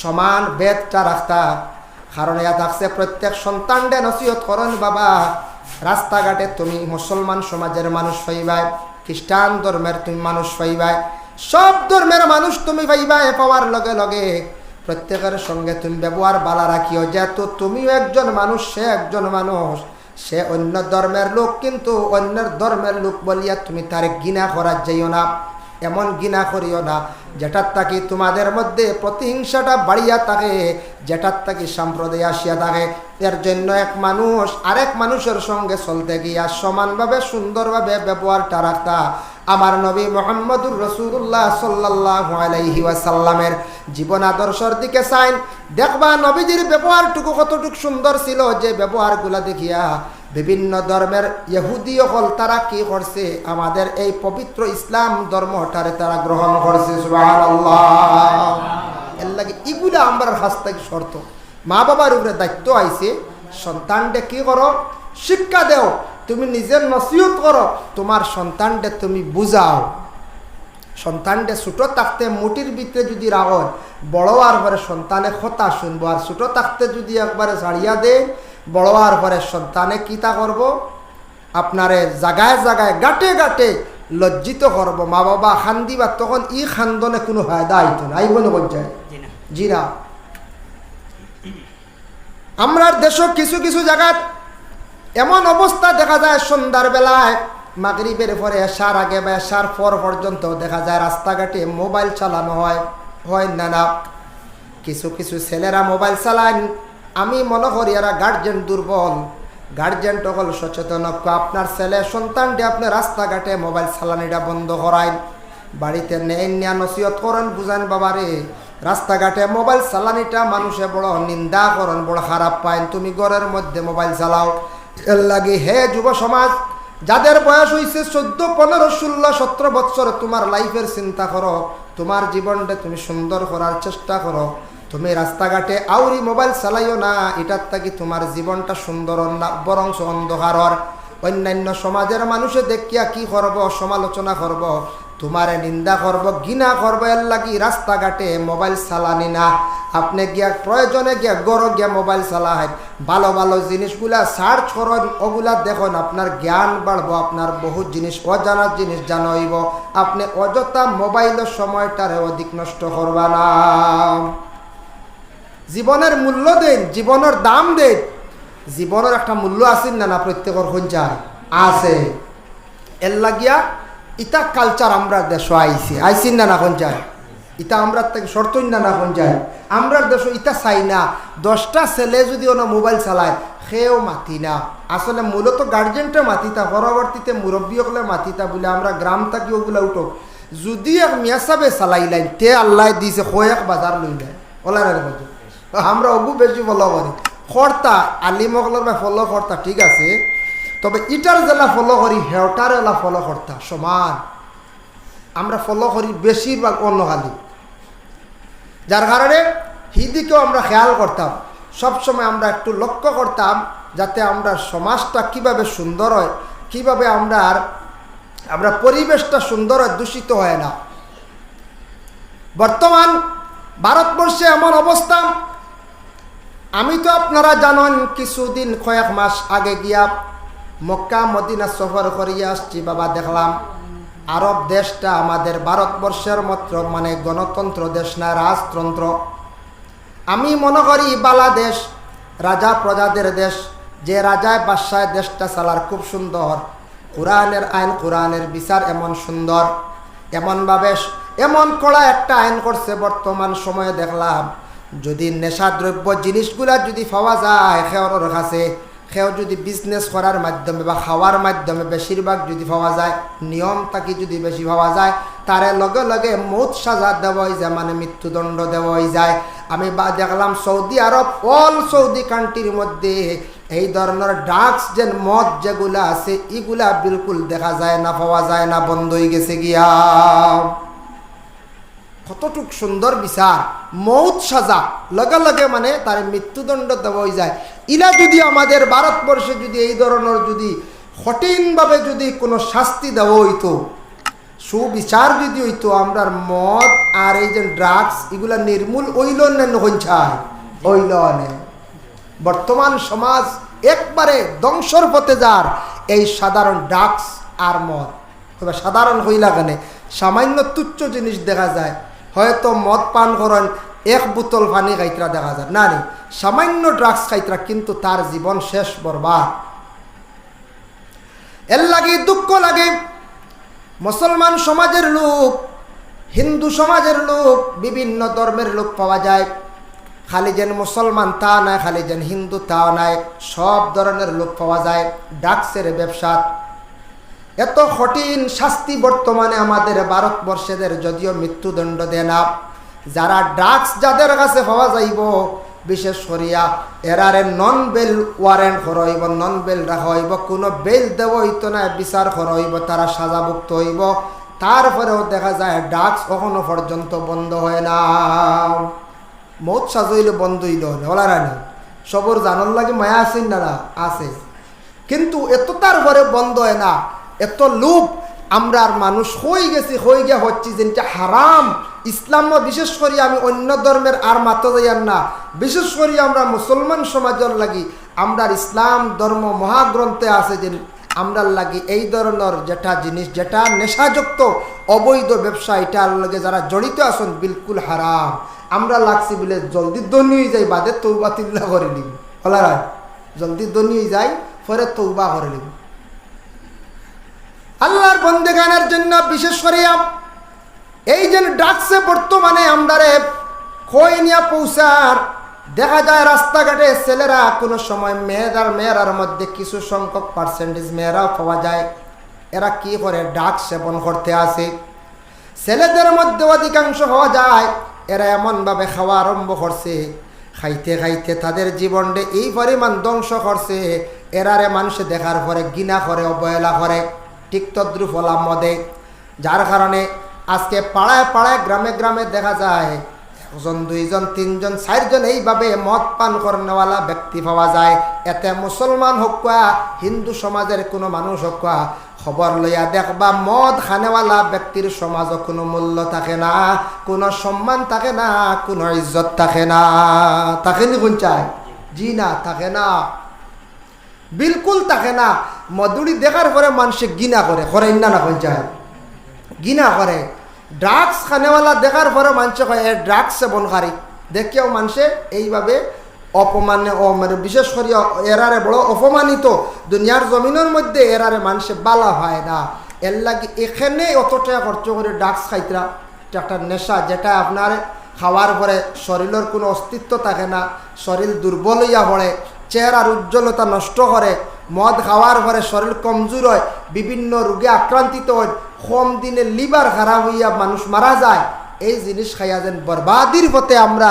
S1: সমান ভেদটা রাখতা। কারণ ইয়া থাকছে প্রত্যেক সন্তানদের নসিহত করেন, বাবা রাস্তাঘাটে তুমি মুসলমান সমাজের মানুষ পাইবাই, খ্রিস্টান ধর্মের তুমি মানুষ পাইবাই, সব ধর্মের মানুষ তুমি পাইবাই। পাওয়ার লগে লগে প্রত্যেকের সঙ্গে তুমি ব্যবহার বালা রাখিও, যেহেতু তুমিও একজন মানুষ, সে একজন মানুষ, সে অন্য ধর্মের লোক, কিন্তু অন্যের ধর্মের লোক বলিয়া তুমি তার ঘৃণা করার যাইও না। এমন ঘৃণা করিও না যেটার তাকে তোমাদের মধ্যে প্রতিহিংসাটা বাড়িয়া থাকে, যেটার তাকে সম্প্রদায় আসিয়া থাকে। এর জন্য এক মানুষ আরেক মানুষের সঙ্গে চলতে গিয়া সমানভাবে সুন্দরভাবে ব্যবহারটা রাখতা। আমার নবী মুহাম্মদুর রাসূলুল্লাহ সাল্লাল্লাহু আলাইহি ওয়াসাল্লামের জীবন আদর্শের দিকে চাইন, দেখবা নবীজির ব্যবহারটুকু কতটুকু সুন্দর ছিল, যে ব্যবহারগুলা দেখিয়া বিভিন্ন ধর্মের ইহুদি হল তারা কি করছে, আমাদের এই পবিত্র ইসলাম ধর্মটারে তারা গ্রহণ করছে। সুবহানাল্লাহ। এর লাগে এগুলা আমার কাছ থেকে শর্ত। মা বাবার উপরে দায়িত্ব আইছে, সন্তানকে কি করো, শিক্ষা দেও, তুমি নিজের নসিহত করো, তোমার সন্তানকে তুমি বুঝাও। সন্তানকে ছোট থাকতে মুটির ভিতরে যদি রাখো, বড় হওয়ার পরে সন্তানে কথা শুনবো। আর ছোট থাকতে যদি একবারে ছাড়িয়া দেয়, বড় হওয়ার পরে সন্তানে কিতা করব, আপনারে জায়গায় জায়গায় গাটে গাটে লজ্জিত করবো। মা বাবা খান দিবা, তখন ই খান্দনে কোনো ফায়দা আইতো না, আইব না বলছায় জি না। আমরা দেশ কিছু কিছু জায়গায় এমন অবস্থা দেখা যায়, সন্ধ্যার বেলায় মাগরিবের পরে এশার আগে বা এশার পর পর্যন্ত দেখা যায় রাস্তাঘাটে মোবাইল চালানো হয় না। কিছু কিছু ছেলেরা মোবাইল চালান। আমি মনে করি এরা গার্জেন দুর্বল, গার্জেন টকল সচেতন। আপনার ছেলে সন্তানটি আপনি রাস্তাঘাটে মোবাইল চালানিটা বন্ধ করাইন, বাড়িতে নেন, নসিহত করেন, বুঝান বাবারে রাস্তাঘাটে মোবাইল চালানিটা মানুষে বড় নিন্দা করেন, বড় খারাপ পাইন, তুমি ঘরের মধ্যে মোবাইল চালাও। এর লাগে হে যুব সমাজ, যাদের বয়স হয়েছে 14, 15, 16, 17 বছর, তোমার লাইফের চিন্তা করো, তোমার জীবনটা তুমি সুন্দর করার চেষ্টা করো। তুমি রাস্তাঘাটে আউরি মোবাইল চালাইও না, এটার থাকি তোমার জীবনটা সুন্দর না, বরং অন্ধকার। অন্যান্য সমাজের মানুষে দেখিয়া কি করব, সমালোচনা করব, তোমারে নিন্দা করব, ঘৃণা করব, এর লাগি রাস্তাঘাটে মোবাইল চালানি না। আপনি গিয়া প্রয়োজনে গিয়া গড় গিয়া মোবাইল চালায়, ভালো ভালো জিনিসগুলা সার্চ করেন, ওগুলা দেখুন, আপনার জ্ঞান বাড়বো, আপনার বহু জিনিস অজানা জিনিস জানাইব। আপনি অযথা মোবাইলের সময়টারে অধিক নষ্ট করবা না। জীবনের মূল্য দেন, জীবনের দাম দেন। জীবনের একটা মূল্য আছে না, না প্রত্যেকের সঞ্চায় আছে। এর লাগিয়া ইটা কালচার আমরা দেশ আইসি না, না সঞ্চায় ইটা আমরা থেকে শর্তই না, না সঞ্চায় আমরা দেশ ইটা চাই না। 10টা ছেলে যদি ওনা মোবাইল চালায়, সেও মাতি না। আসলে মূলত গার্জেনটা মাতিতা, পরবর্তীতে মুরব্বীসকলে মাতিতা বলে আমরা গ্রাম থাকি ওগুলা উঠো। যদি এক মিয়া সাবে চালাইলেন, তে আল্লাহ দিছে কয়েক বাজার লইলেন ওলার মধ্যে, আমরা অগু বেশি ফলো করি। কর্তা আলিমকলের বা ফলো কর্তা ঠিক আছে, তবে ইটার জেলা ফলো করি, হেওটার এলা ফলো কর্তা সমান আমরা ফলো করি বেশিরভাগ অন্য খালি। যার কারণে হিদিকেও আমরা খেয়াল করতাম, সবসময় আমরা একটু লক্ষ্য করতাম যাতে আমরা সমাজটা কিভাবে সুন্দর হয়, কিভাবে আমরা পরিবেশটা সুন্দর হয়, দূষিত হয় না। বর্তমান ভারতবর্ষে এমন অবস্থা, আমি তো আপনারা জানেন কিছুদিন কয়েক মাস আগে গিয়া মক্কা মদিনা সফর করিয়া আসছি। বাবা দেখলাম আরব দেশটা আমাদের ভারতবর্ষের মতো মানে গণতন্ত্র দেশ না, রাজতন্ত্র। আমি মনে করি বাংলাদেশ রাজা প্রজাদের দেশ, যে রাজায় বাদশায় দেশটা চালার খুব সুন্দর। কোরআনের আইন, কোরআনের বিচার এমন সুন্দর, এমনভাবে এমন কড়া একটা আইন করছে। বর্তমান সময়ে দেখলাম যদি নেশাদ্রব্য জিনিসগুলা যদি পাওয়া যায় খেওর কাছে, খেও যদি বিজনেস করার মাধ্যমে বা খাওয়ার মাধ্যমে বেশিরভাগ যদি পাওয়া যায়, নিয়ম থাকি যদি বেশি পাওয়া যায়, তারে লগে লগে মৌত সাজা দেওয়াই যায়, মানে মৃত্যুদণ্ড দেওয়াই যায়। আমি দেখলাম সৌদি আরব, অল সৌদি কান্ট্রির মধ্যে এই ধরনের ড্রাগস যে মদ যেগুলা আছে, এগুলা বিলকুল দেখা যায় না, পাওয়া যায় না, বন্ধ হয়ে গেছে গিয়া। কতটুক সুন্দর বিচার, মৌত সাজা লগে লগে মানে তার মৃত্যুদণ্ড দেওয়া যায়। ইলা যদি আমাদের ভারতবর্ষে যদি এই ধরনের যদি কঠিনভাবে যদি কোনো শাস্তি দেওয়া হইতো, সুবিচার যদি হইতো, আমরার মদ আর এই যে ড্রাগস এগুলা নির্মূল হইল না, হইছায় হইল না। বর্তমান সমাজ একবারে ধ্বংসর পথে যার এই সাধারণ ড্রাগস আর মদ। তবে সাধারণ হইলা কেন, সামান্য তুচ্ছ জিনিস দেখা যায়, হয়তো মদ পান করেন, 1 বোতল পানি খাইতরা দেখা যায় না, রে সামান্য ড্রাগস খাইতরা, কিন্তু তার জীবন শেষ বরবাদ। এর লাগে দুঃখ লাগে, মুসলমান সমাজের লোক, হিন্দু সমাজের লোক, বিভিন্ন ধর্মের লোক পাওয়া যায়। খালি যেন মুসলমান তা নাই, খালি যেন হিন্দু তা নাই, সব ধরনের লোক পাওয়া যায় ড্রাগসের ব্যবসা। এত কঠিন শাস্তি বর্তমানে আমাদের ভারতবর্ষের যদিও মৃত্যুদণ্ড দেয় না। যারা ড্রাগস যাদের কাছে পাওয়া যাইব, বিশেষ করিয়া এরারে নন বেল ওয়ারেন্ট করা হইব, নন বেল রাখা হইব, কোনো বেল দেওয়া হইতো না, বিচার করা হইব, তারা সাজাভুক্ত হইব। তারপরেও দেখা যায় ড্রাগস কখনো পর্যন্ত বন্ধ হয় না। মৌত সাজইলে বন্ধ হইল ওলারানি সবর জানার লাগে মায়া আছেন না, আছে, কিন্তু এত তারপরে বন্ধ হয় না। এত লোভ আমরা মানুষ হয়ে গেছি, হয়ে গিয়া হচ্ছে যেটা হারাম। ইসলাম বিশেষ করি, আমি অন্য ধর্মের আর মাত্র যাইয়ার না, বিশেষ করি আমরা মুসলমান সমাজের লাগি, আমরা ইসলাম ধর্ম মহাগ্রন্থে আছে যে আমরা লাগি এই ধরনের যেটা জিনিস, যেটা নেশাযুক্ত অবৈধ ব্যবসা, এটার লগে যারা জড়িত আছেন বিলকুল হারাম। আমরা লাগছি বলে জলদি ধনী হয়ে যাই, বাদে তৌবা তিল্লা করে নিব, বলা হয় জলদি ধনী হয়ে যাই, পরে তৌবা করে নিব। আল্লাহর বন্দেগানের জন্য বিশেষ করে এই যে ড্রাগসে বর্তমানে আমরারে কই নিয়ে পৌঁছার দেখা যায় রাস্তাঘাটে ছেলেরা কোনো সময় মেয়েরার মধ্যে কিছু সংখ্যক পার্সেন্টেজ মেয়েরাও পাওয়া যায়, এরা কি করে ড্রাগস সেবন করতে আসে। ছেলেদের মধ্যে অধিকাংশ হওয়া যায় এরা এমনভাবে খাওয়া আরম্ভ করছে, খাইতে খাইতে তাদের জীবনটা এই পরিমাণ ধ্বংস করছে, এরারে মানুষে দেখার পরে ঘৃণা করে, অবহেলা করে, ঠিক তদ্রুপ হলাম মদে। যার কারণে আজকে পাড়ায় পাড়ায় গ্রামে গ্রামে দেখা যায় একজন, দুইজন, তিনজন, চারজন এইভাবে মদ পান করেওয়ালা ব্যক্তি পাওয়া যায়। এতে মুসলমান হোক, হিন্দু সমাজের কোনো মানুষ হোক, খবর লইয়া দেখবা মদ খানেওয়ালা ব্যক্তির সমাজও কোনো মূল্য থাকে না, কোনো সম্মান থাকে না, কোনো ইজ্জত থাকে না। থাকে নি কোন চায়? জি না, থাকে না, বিলকুল থাকে না। মদুড়ি দেখার পরে মানুষে ঘৃণা করে, করেন না? না কোন চায়? ঘৃণা করে। ড্রাগস খানেওয়ালা দেখার পরে মানুষে কয় এ ড্রাগস সেবনকারী। দেখেও মানুষে এইভাবে অপমানে মানে বিশেষ করে এরারে বড় অপমানিত। দুনিয়ার জমিনের মধ্যে এরারে মানুষে বালা হয় না। এর লাগে এখানে অত টাকা খরচ করে ড্রাগস খাইতরা, একটা নেশা, যেটা আপনার খাওয়ার পরে শরীরের কোনো অস্তিত্ব থাকে না, শরীর দুর্বল হইয়া পড়ে, চেহারার উজ্জ্বলতা নষ্ট করে। মদ খাওয়ার পরে শরীর কমজোর হয়, বিভিন্ন রোগে আক্রান্তিত হয়, কম দিনে লিভার খারাপ হইয়া মানুষ মারা যায়। এই জিনিস খাইয়া যেন বরবাদির পথে আমরা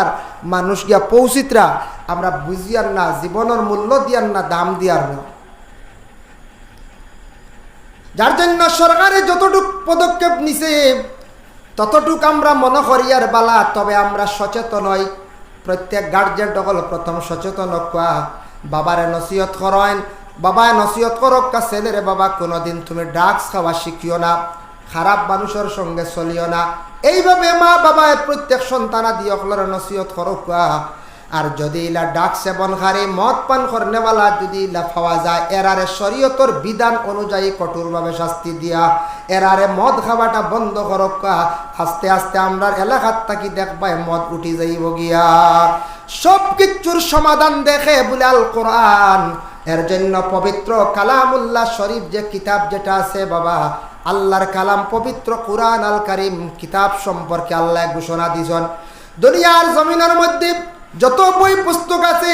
S1: মানুষ গিয়া পৌঁছিতরা, আমরা বুঝিয়ার না, জীবনের মূল্য দিয়ার না, দাম দিয়ার না। যার জন্য সরকারে যতটুক পদক্ষেপ নিছে ততটুক আমরা মনে করি আর বালা, তবে আমরা সচেতন হই। প্রত্যেক গার্জেন সকল প্রথম সচেতন হওয়া, বাবারে নসিহত করেন, বাবায় নসিহত করক ছেলেরে, বাবা কোনোদিন তুমি ড্রাগস খাওয়া শিখিও না, খারাপ মানুষের সঙ্গে চলিও না। এইভাবে মা বাবায় প্রত্যেক সন্তানাদি অকলের নসিহত করক। আর যদি ইলা ড্রাগস সেবনকারী, মদ পান করনেওয়ালা যদি ইলা পাওয়া যায়, এরারে শরীয়তর বিধান অনুযায়ী কঠোরভাবে শাস্তি দিয়া এরারে মদ খাওয়াটা বন্ধ করক। আস্তে আস্তে আমরা এলাকার থাকি দেখবাই মদ উঠি যাইব গিয়া। সব কিছুর সমাধান দেখে বলে আল কোরআন। এর জন্য পবিত্র কালামুল্লাহ শরীফ যে কিতাব যেটা আছে বাবা, আল্লাহর কালাম পবিত্র কুরআন আল কারীম কিতাব সম্পর্কে আল্লাহ ঘোষণা দিয়েছেন। দুনিয়ার জমিনের মধ্যে যত বই পুস্তক আছে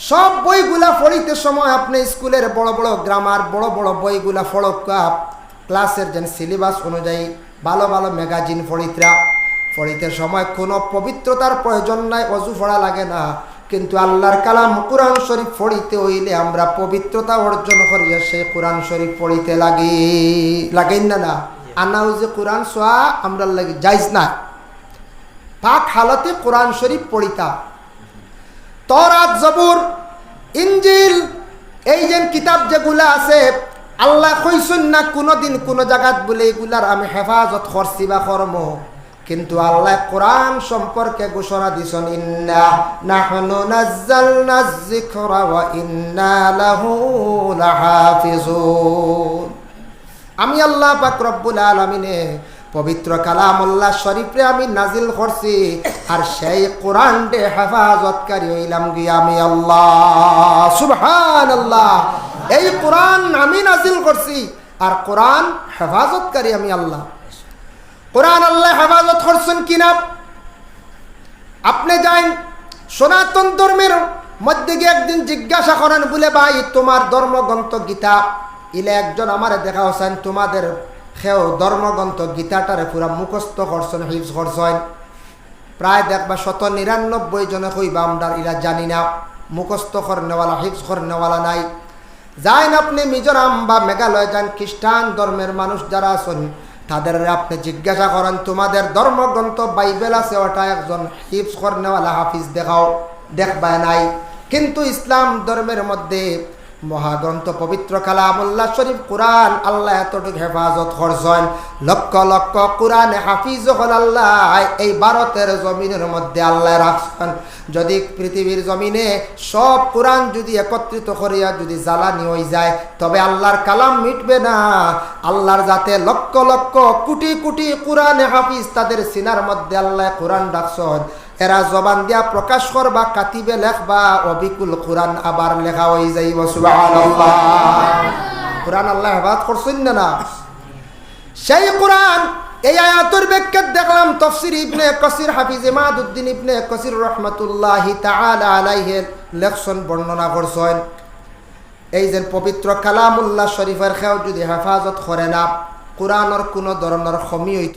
S1: সব বইগুলা পড়িতে সময় আপনি স্কুলের বড় বড় গ্রামার বড় বড় বইগুলা পড়ক, ক্লাসের যেন সিলেবাস অনুযায়ী ভালো ভালো ম্যাগাজিন পড়িতে সময় কোনো পবিত্রতার প্রয়োজন নাই, অজু পড়া লাগে না। কিন্তু আল্লাহর কালাম কুরআন শরীফ পড়িতে হইলে আমরা পবিত্রতা অর্জন করিয়া সেই কুরআন শরীফ পড়িতে লাগেন না। আনাও যে কুরআন সোয়া আমরা লাগে জায়েজ না, পাক হালতে কুরআন শরীফ পড়িতা। তওরাত, জবুর, ইনজিল, এই যে কিতাব যেগুলা আছে আল্লাহ কইছেন না কোনোদিন কোনো জায়গাত বলে এগুলার আমি হেফাজত করছি বা করব, কিন্তু আল্লাহ কোরআন সম্পর্কে ঘোষণা দিয়েছেন ইন্না নাহনু নাযালনা যিকরা ওয়া ইন্না লাহু লাহাফিজুন। আমি আল্লাহ পাক রব্বুল আলামিনে পবিত্র কালামুল্লাহ শরীফে আমি নাজিল করছি, আর সেই কোরআনকে হেফাজতকারী হইলাম গিয়া আমি আল্লাহ। সুবহানাল্লাহ। এই কোরআন আমি নাজিল করছি আর কোরআন হেফাজতকারী আমি আল্লাহ। কোরআন আল্লাহ হেফাজত করছেন কিনা আপনি জানেন? সনাতন ধর্মের মধ্যে গিয়ে একদিন জিজ্ঞাসা করেন বলে, ভাই তোমার ধর্মগ্রন্থ গীতা ইলে একজন আমারে দেখা হচ্ছেন, তোমাদের সেও ধর্মগ্রন্থ গীতাটারে পুরা মুখস্থ করছেন, হিফজ করছেন। প্রায় দেখবা 199 জনে কইবা আমরা ইলা জানি না, মুখস্থ করনেওয়ালা, হিফজ করনেওয়ালা নাই। যাইন আপনি মিজোরাম বা মেঘালয় যান, খ্রিস্টান ধর্মের মানুষ যারা আছেন তাদের আপনি জিজ্ঞাসা করেন তোমাদের ধর্মগ্রন্থ বাইবেল আছে, ওটা একজন হিফজ করনেওয়ালা হাফিজ দেখাও, দেখবা নাই। কিন্তু ইসলাম ধর্মের মধ্যে মহাগ্রন্থ পবিত্র কালামুল্লাহ শরীফ কোরআন আল্লাহ এতটুকু হেফাজত করছেন। লক্ষ লক্ষ কোরআনে হাফিজ হল আল্লাহ এই ভারতের জমিনের মধ্যে আল্লাহ রাখছেন। যদি পৃথিবীর জমিনে সব কোরআন যদি একত্রিত করিয়া যদি জ্বালানি হয়ে যায় তবে আল্লাহর কালাম মিটবে না। আল্লাহর যাতে লক্ষ লক্ষ কোটি কোটি কোরআনে হাফিজ তাদের সিনার মধ্যে আল্লাহ কোরআন রাখছেন, এরা জবান দিয়া প্রকাশ করবা, কাতিবে লেখবা, অবিকুল কোরআন আবার লেখা হয়ে যাইব। সুবহানাল্লাহ। কোরআন আল্লাহ হেফাজত করছেন না? সেই কোরআন এই আয়াতের ব্যাখ্যা দেখলাম তাফসীর ইবনে কাসির, হাফিজ ইমাদউদ্দিন ইবনে কাসির রাহমাতুল্লাহি তাআলা আলাইহি লেখছেন, বর্ণনা করছেন এই যে পবিত্র কালামুল্লাহ শরীফের খেয়াও যদি হেফাজত করে না, কোরআনের কোনো ধরনের খমি হইত